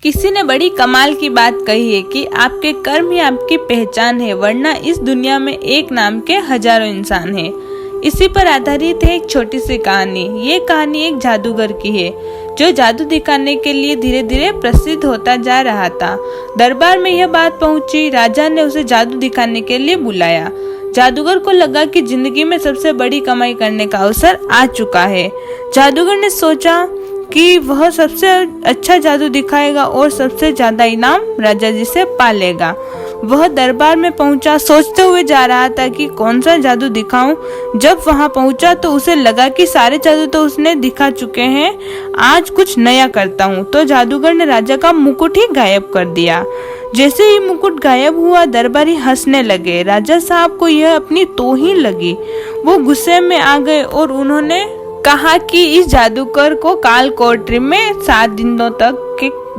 किसी ने बड़ी कमाल की बात कही है कि आपके कर्म ही आपकी पहचान है, वरना इस दुनिया में एक नाम के हजारों इंसान हैं। इसी पर आधारित है एक छोटी सी कहानी। ये कहानी एक जादूगर की है जो जादू दिखाने के लिए धीरे धीरे प्रसिद्ध होता जा रहा था। दरबार में यह बात पहुंची, राजा ने उसे जादू दिखाने के लिए बुलाया। जादूगर को लगा कि जिंदगी में सबसे बड़ी कमाई करने का अवसर आ चुका है। जादूगर ने सोचा कि वह सबसे अच्छा जादू दिखाएगा और सबसे ज्यादा इनाम राजा जी से पा लेगा। वह दरबार में पहुंचा, सोचते हुए जा रहा था कि कौन सा जादू दिखाऊं। जब वहां पहुंचा तो उसे लगा कि सारे जादू तो उसने दिखा चुके हैं, आज कुछ नया करता हूं। तो जादूगर ने राजा का मुकुट ही गायब कर दिया। जैसे ही मुकुट गायब हुआ, दरबारी हंसने लगे। राजा साहब को यह अपनी तौहीन लगी। वो गुस्से में आ गए और उन्होंने कहा कि इस जादूगर को काल कोठरी में 7 दिनों तक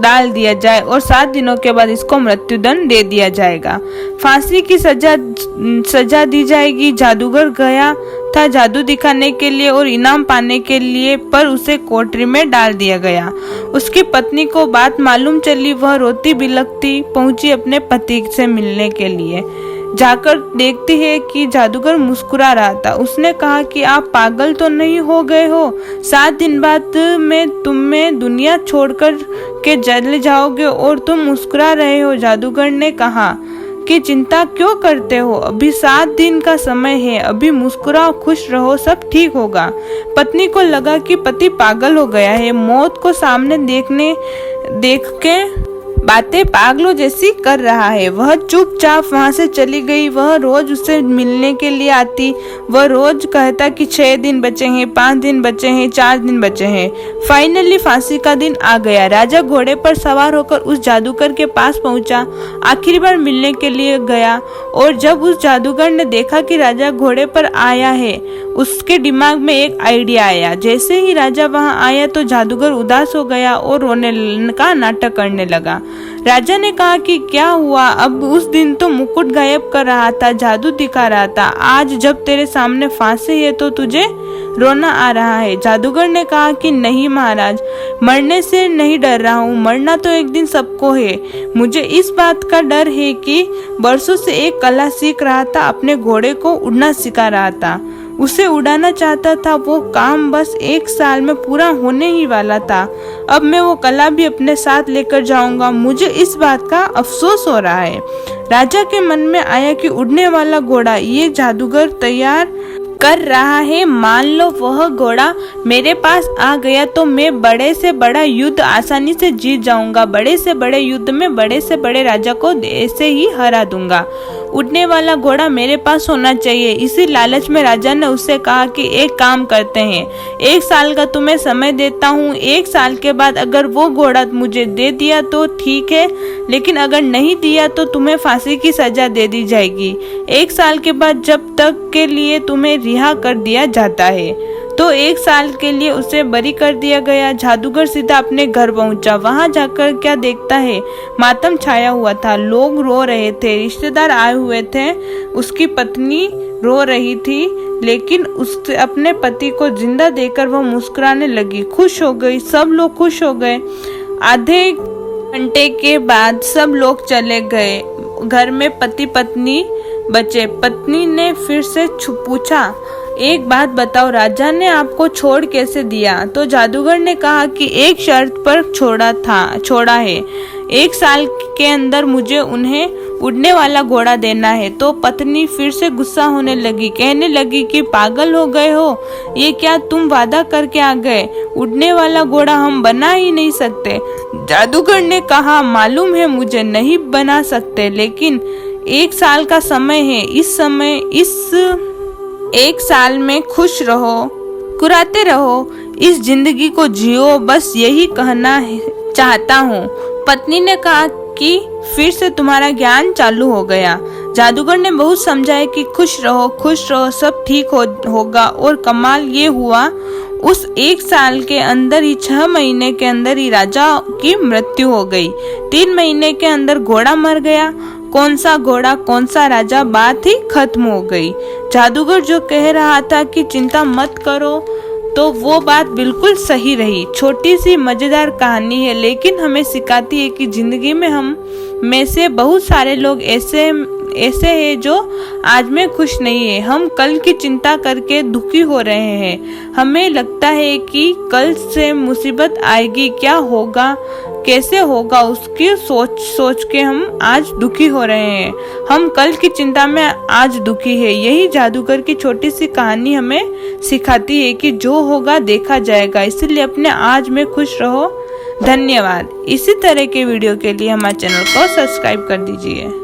डाल दिया जाए और 7 दिनों के बाद इसको मृत्युदंड दे दिया जाएगा। फांसी की सजा दी जाएगी। जादूगर गया था जादू दिखाने के लिए और इनाम पाने के लिए, पर उसे कोठरी में डाल दिया गया। उसकी पत्नी को बात मालूम चली। वह रोती बिलखती पहुंची अपने पति से मिलने के लिए। जाकर देखती है कि जादूगर मुस्कुरा रहा था। उसने कहा कि आप पागल तो नहीं हो गए हो? 7 दिन बाद में तुम्हें दुनिया छोड़कर के चले जाओगे और तुम मुस्कुरा रहे हो। जादूगर ने कहा कि चिंता क्यों करते हो, अभी 7 दिन का समय है, अभी मुस्कुराओ, खुश रहो, सब ठीक होगा। पत्नी को लगा कि पति पागल हो गया है, मौत को सामने देख के बातें पागलों जैसी कर रहा है। वह चुपचाप वहां से चली गई। वह रोज उससे मिलने के लिए आती। वह रोज कहता कि 6 दिन बचे हैं, 5 दिन बचे हैं, 4 दिन बचे हैं। फाइनली फांसी का दिन आ गया। राजा घोड़े पर सवार होकर उस जादूगर के पास पहुंचा। आखिरी बार मिलने के लिए गया और जब उस जादूगर ने देखा कि राजा घोड़े पर आया है, उसके दिमाग में एक आइडिया आया। जैसे ही राजा वहां आया तो जादूगर उदास हो गया और रोने का नाटक करने लगा। राजा ने कहा कि क्या हुआ? अब उस दिन तो मुकुट गायब कर रहा था, जादू दिखा रहा था, आज जब तेरे सामने फांसी है तो तुझे रोना आ रहा है। जादूगर ने कहा कि नहीं महाराज, मरने से नहीं डर रहा हूँ, मरना तो एक दिन सबको है। मुझे इस बात का डर है कि बरसों से एक कला सीख रहा था, अपने घोड़े को उड़ना सिखा रहा था, उसे उड़ाना चाहता था। वो काम बस 1 साल में पूरा होने ही वाला था। अब मैं वो कला भी अपने साथ लेकर जाऊंगा। मुझे इस बात का अफसोस हो रहा है। राजा के मन में आया कि उड़ने वाला घोड़ा ये जादूगर तैयार कर रहा है। मान लो वह घोड़ा मेरे पास आ गया तो मैं बड़े से बड़ा युद्ध आसानी से जीत जाऊंगा। बड़े से बड़े युद्ध में बड़े से बड़े राजा को ऐसे ही हरा दूंगा। उड़ने वाला घोड़ा मेरे पास होना चाहिए। इसी लालच में राजा ने उससे कहा कि एक काम करते हैं, 1 साल का तुम्हें समय देता हूँ। 1 साल के बाद अगर वो घोड़ा मुझे दे दिया तो ठीक है, लेकिन अगर नहीं दिया तो तुम्हें फांसी की सजा दे दी जाएगी। 1 साल के बाद जब तक के लिए तुम्हें रिहा कर दिया जाता है। तो 1 साल के लिए उसे बरी कर दिया गया। जादूगर सीधा अपने घर पहुंचा। वहां जाकर क्या देखता है, मातम छाया हुआ था। लोग रो रहे थे, रिश्तेदार आए हुए थे, उसकी पत्नी रो रही थी, लेकिन उससे अपने पति को जिंदा देखकर वह मुस्कुराने लगी, खुश हो गई। सब लोग खुश हो गए। आधे घंटे के बाद सब लोग चले गए। घर में पति पत्नी बचे। पत्नी ने फिर से पूछा, एक बात बताओ, राजा ने आपको छोड़ कैसे दिया? तो जादूगर ने कहा कि एक शर्त पर छोड़ा है। 1 साल के अंदर मुझे उन्हें उड़ने वाला घोड़ा देना है। तो पत्नी फिर से गुस्सा होने लगी, कहने लगी कि पागल हो गए हो, ये क्या तुम वादा करके आ गए? उड़ने वाला घोड़ा हम बना ही नहीं सकते। जादूगर ने कहा, मालूम है मुझे नहीं बना सकते, लेकिन 1 साल का समय है। इस 1 साल में खुश रहो, मुस्कुराते रहो, इस जिंदगी को जियो, बस यही कहना चाहता हूँ। पत्नी ने कहा कि फिर से तुम्हारा ज्ञान चालू हो गया। जादूगर ने बहुत समझाया कि खुश रहो, सब ठीक होगा। और कमाल ये हुआ, उस 1 साल के अंदर ही 6 महीने के अंदर ही राजा की मृत्यु हो गई। 3 महीने के अंदर घोड़ा मर गया। कौन सा घोड़ा, कौन सा राजा, बात ही खत्म हो गई। जादूगर जो कह रहा था कि चिंता मत करो, तो वो बात बिल्कुल सही रही। छोटी सी मजेदार कहानी है, लेकिन हमें सिखाती है कि जिंदगी में हम में से बहुत सारे लोग ऐसे हैं जो आज में खुश नहीं है। हम कल की चिंता करके दुखी हो रहे हैं। हमें लगता है कि कल से मुसीबत आएगी, क्या होगा, कैसे होगा, उसकी सोच के हम आज दुखी हो रहे हैं। हम कल की चिंता में आज दुखी है। यही जादूगर की छोटी सी कहानी हमें सिखाती है कि जो होगा देखा जाएगा, इसलिए अपने आज में खुश रहो। धन्यवाद। इसी तरह के वीडियो के लिए हमारे चैनल को सब्सक्राइब कर दीजिए।